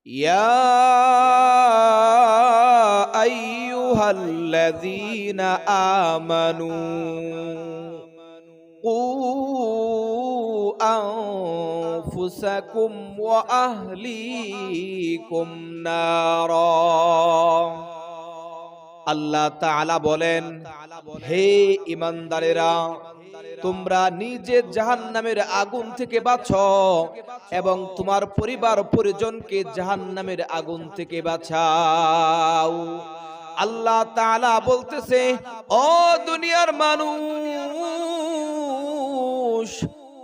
يا أيها الذين آمنوا قوا أنفسكم وأهليكم نارا। আল্লাহ তাআলা বলেন, হে ঈমানদারেরা, তোমরা নিজে জাহান্নামের আগুন থেকে বাঁচো এবং তোমার পরিবার পরিজনকে জাহান্নামের আগুন থেকে বাঁচাও। আল্লাহ তাআলা বলতেছে, ও দুনিয়ার মানুষ,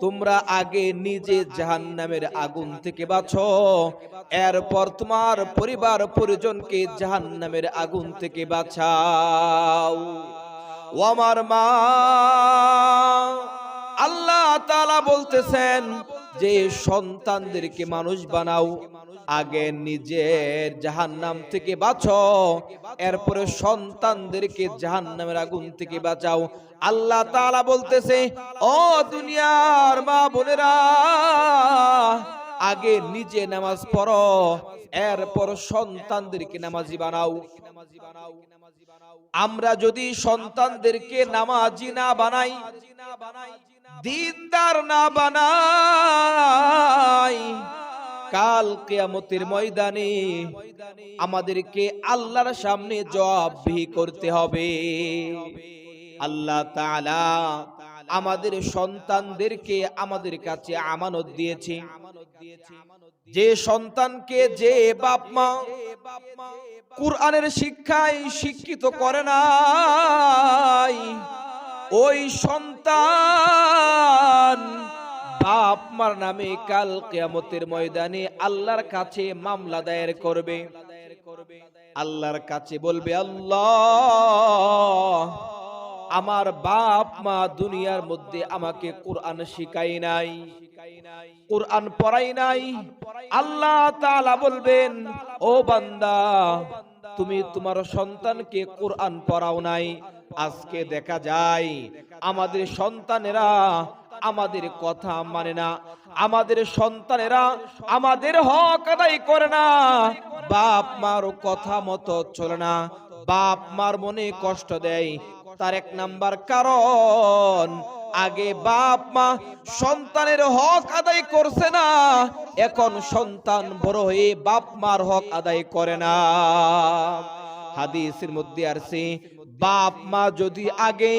তোমরা আগে নিজে জাহান্নামের আগুন থেকে বাঁচো, এরপর তোমার পরিবার পরিজনকে জাহান্নামের আগুন থেকে বাঁচাও। ও আমার মা, আল্লাহ তাআলা বলতেছেন যে সন্তানদেরকে মানুষ বানাও, আগে নিজের জাহান্নাম থেকে বাঁচো, এরপরে সন্তানদেরকে জাহান্নামের আগুন থেকে বাঁচাও। আল্লাহ তাআলা বলতেছে, ও দুনিয়ার মা বোনেরা, আগে নিজে নামাজ পড়ো, এরপর সন্তানদেরকে নামাজি বানাও। আমরা যদি সন্তানদেরকে নামাজি না বানাই, দিনদার না বানাই, কাল কিয়ামতের ময়দানে আমাদেরকে আল্লাহর সামনে জবাবদিহি করতে হবে। আল্লাহ তাআলা আমাদের সন্তানদেরকে আমাদের কাছে আমানত দিয়েছে। যে সন্তানকে যে বাপ মা কুরআনের শিক্ষায় শিক্ষিত করে নাই, ওই সন্তান বাপ মার নামে কাল কিয়ামতের ময়দানে আল্লাহর কাছে মামলা দায়ের করবে। আল্লাহর কাছে বলবে, আল্লাহ, আমার বাপ মা দুনিয়ার মধ্যে আমাকে কুরআন শিখায় নাই, কুরআন পড়াই নাই। আল্লাহ তাআলা বলবেন, ও বান্দা, তুমি তোমার সন্তানকে কুরআন পড়াও নাই। আজকে দেখা যায় আমাদের সন্তানেরা আমাদের কথা মানে না, আমাদের সন্তানেরা আমাদের হক আদায় করে না, বাপ মার কথা মতো চলে না, বাপ মার মনে কষ্ট দেয়। তার এক নাম্বার কারণ, আগে বাপ মা সন্তানের হক আদায় করছে না, এখন সন্তান বড় হয়ে বাপ মার হক আদায় করে না। হাদিসের মধ্যে আছে, বাপ মা যদি আগে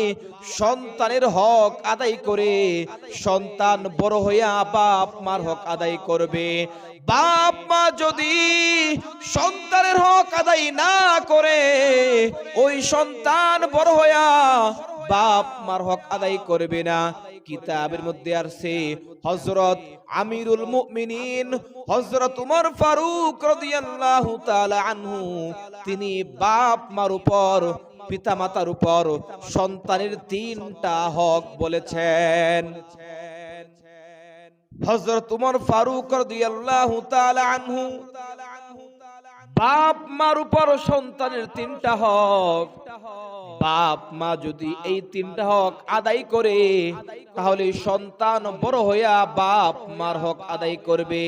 সন্তানের হক আদায় করে, সন্তান বড় হইয়া বাপ মার হক আদায় করবে। বাপ মা যদি সন্তানের হক আদায় না করে, ওই সন্তান বড় হইয়া বাপ মার হক আদায় করবে না। কিতাবের মধ্যে আছে, হযরত আমিরুল মুমিনিন হযরত উমর ফারুক রাদিয়াল্লাহু তাআলা আনহু, তিনি বাপ মার উপর, পিতা মাতার উপর সন্তানের 3টা হক বলেছেন। হযরত উমর ফারুক রাদিয়াল্লাহু তাআলা আনহু, বাপ মার উপর সন্তানের 3টা হক। বাপ মা যদি এই 3টা হক আদায় করে, তাহলে সন্তান বড় হইয়া বাপ মার হক আদায় করবে।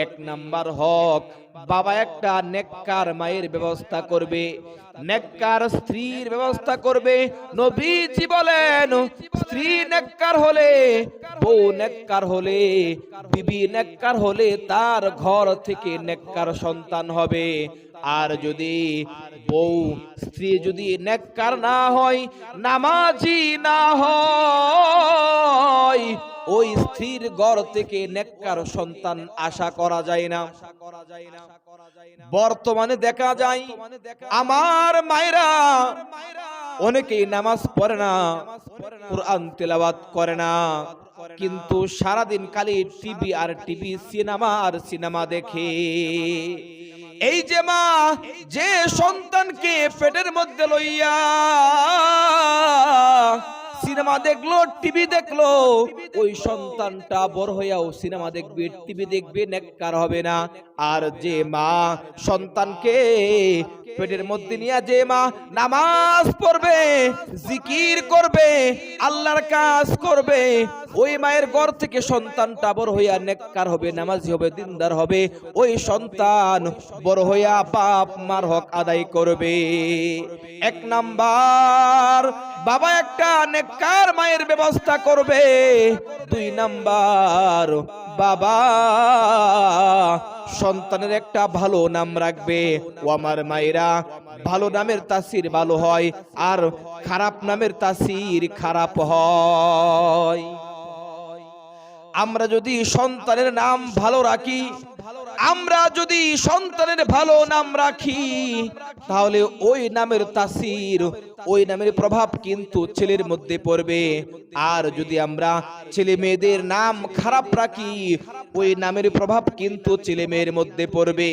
এক নাম্বার হক, বাবা একটা নেককার মায়ের ব্যবস্থা করবে, নেককার স্ত্রীর ব্যবস্থা করবে। নবীজি বলেন, স্ত্রী নেককার হলে, বউ নেককার হলে, বিবি নেককার হলে তার ঘর থেকে নেককার সন্তান হবে। আর যদি বউ স্ত্রী যদি নেককার না হয়, নামাজি না হয়, ওই স্ত্রীর ঘর থেকে নেককার সন্তান আশা করা যায় না। বর্তমানে দেখা যায় আমার মায়েরা অনেকেই নামাজ পড়ে না, কুরআন তেলাওয়াত করে না, কিন্তু সারাদিন খালি টিভি আর টিভি, সিনেমা আর সিনেমা দেখে। এই যে মা যে সন্তানকে পেটের মধ্যে লইয়া সিনেমা দেখলো, টিভি দেখলো, ওই সন্তানটা বড় হইয়াও সিনেমা দেখবে, টিভি দেখবে, নেককার হবে না। আর যে মা সন্তানকে পেটের মধ্যে নিয়ে, যে মা নামাজ পড়বে, জিকির করবে, আল্লাহর কাজ করবে, ওই মায়ের ঘর থেকে সন্তানটা বড় হইয়া নেককার হবে, নামাজি হবে, দিনদার হবে। ওই সন্তান বড় হইয়া বাপ মার হক আদায় করবে। এক নাম্বার, বাবা একটা নেককার মায়ের ব্যবস্থা করবে। দুই নাম্বার, বাবা সন্তানের একটা ভালো নাম রাখবে। ও আমার মায়েরা, ভালো নামের তাসির ভালো হয়, আর খারাপ নামের তাসির খারাপ হয়। আমরা যদি সন্তানের নাম ভালো রাখি, আমরা যদি সন্তানের ভালো নাম রাখি, তাহলে ওই নামের তাসির, ওই নামের প্রভাব কিন্তু ছেলের মধ্যে পড়বে। আর যদি আমরা ছেলে মেয়েদের নাম খারাপ রাখি, ওই নামের প্রভাব কিন্তু ছেলে মেয়ের মধ্যে পড়বে।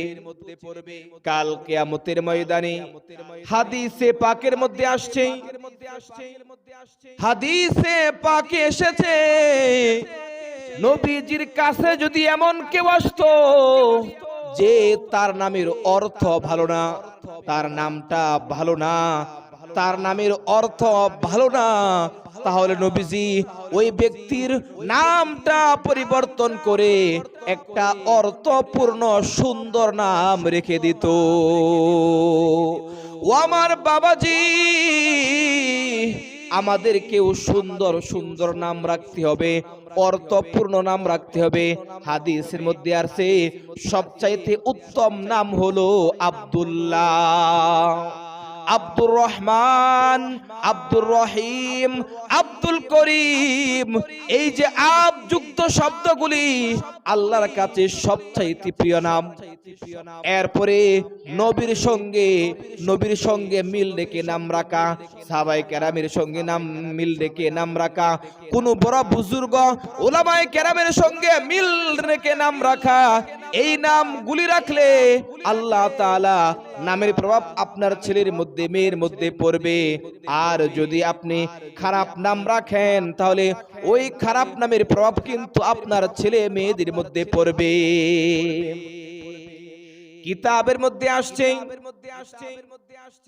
কাল কিয়ামতের ময়দানে হাদিসে পাকের মধ্যে আসছে, হাদিসে পাকে এসেছে, নবীজির কাছে যদি এমন কেউ আসতো যে তার নামের অর্থ ভালো না, তার নামটা ভালো না, তার নামের অর্থ ভালো না, তাহলে নবীজি ওই ব্যক্তির নামটা পরিবর্তন করে একটা অর্থপূর্ণ সুন্দর নাম রেখে দিত। ও আমার বাবাজি, আমাদেরকেও সুন্দর সুন্দর নাম রাখতে হবে, অর্থপূর্ণ নাম রাখতে হবে। হাদিসের মধ্যে আছে সবচাইতে উত্তম নাম হলো আব্দুল্লাহ, আব্দুর রহমান, আব্দুর রহিম, আব্দুল করিম। এই যে আব যুক্ত শব্দগুলি আল্লাহর কাছে সবচাইতে প্রিয় নাম। এরপরে নবীর সঙ্গে মিল রেখে নাম রাখা, সাহাবায়ে কেরামের সঙ্গে নাম মিল রেখে নাম রাখা, কোন বড় বুজুর্গ উলামায়ে কেরামের সঙ্গে মিল রেখে নাম রাখা। এই নামগুলি রাখলে আল্লাহ তাআলা নামের প্রভাব আপনার ছেলের মধ্যে, মেয়ের মধ্যে পড়বে। আর যদি আপনি খারাপ নাম রাখেন, তাহলে ওই খারাপ নামের প্রভাব কিন্তু আপনার ছেলে মেয়েদের মধ্যে পড়বে। কিতাবের মধ্যে আসছে